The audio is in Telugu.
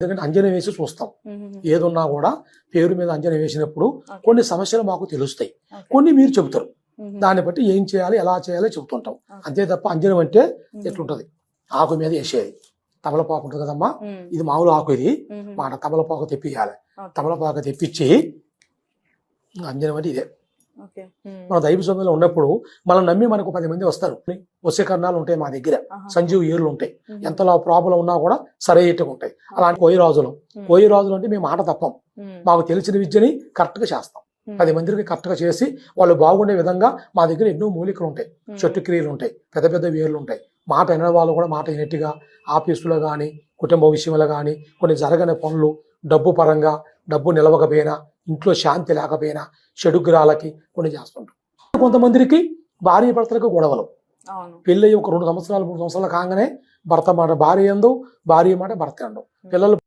ఎందుకంటే అంజనం వేసి చూస్తాం. హుహుహు. ఏదున్నా కూడా పేరు మీద అంజనం వేసినప్పుడు ఓకే. కొన్ని సమస్యలు మాకు తెలుస్తాయి. ఓకే. కొన్ని మీరు చెబుతారు. హుహు. దాన్ని బట్టి ఏం చేయాలి, ఎలా చేయాలో చెబుతుంటాం. ఓకే. అంతే తప్ప అంజనం అంటే హుహు. ఎట్లుంటది, ఆకు మీద వేసేది. తమలపాకు ఉంటుంది కదమ్మా, హ్మ్. ఇది మామూలు ఆకు. ఇది హుహు. మాట తమలపాకు తెప్పియాలి. ఓకే. తమలపాకు తెప్పించి అంజనం అంటే ఇదే. ఓకే. హ్మ్. మన దైవ సమయంలో ఉన్నప్పుడు మనం నమ్మి మనకు 10 మంది వస్తారు. వశీకరణాలు ఉంటాయి మా దగ్గర, ఆహా. సంజీవ ఏర్లు ఉంటాయి. హుహు. ఎంతలా ప్రాబ్లం ఉన్నా కూడా సరైనట్టుగా ఉంటాయి. అలాంటి కోయి రాజులు. హ్మ్. కోయి రాజులు అంటే మేము మాట తప్పం. హ్మ్. మాకు తెలిసిన విద్యని కరెక్ట్గా చేస్తాం. హ్మ్. 10 మందికి కరెక్ట్గా చేసి వాళ్ళు బాగుండే విధంగా మా దగ్గర ఎన్నో మూలికలు ఉంటాయి, హ్మ్. చెట్టు క్రియలు ఉంటాయి, పెద్ద పెద్ద వేర్లు ఉంటాయి. మాట వినే వాళ్ళు కూడా మాట వినట్టుగా ఆఫీసులో కానీ కుటుంబ విషయంలో కానీ కొన్ని జరగని పనులు, డబ్బు పరంగా డబ్బు నిలవకపోయినా, ఇంట్లో శాంతి లేకపోయినా, చెడు గ్రహాలకి కొన్ని చేస్తుంటాం. కొంతమందికి భార్య భర్తలకు గొడవలు, అవును. పెళ్ళి ఒక 2 సంవత్సరాలు 3 సంవత్సరాలు కాగానే భర్త మాట భార్య ఎందు, భార్య మాట భర్త ఎందు, పిల్లలు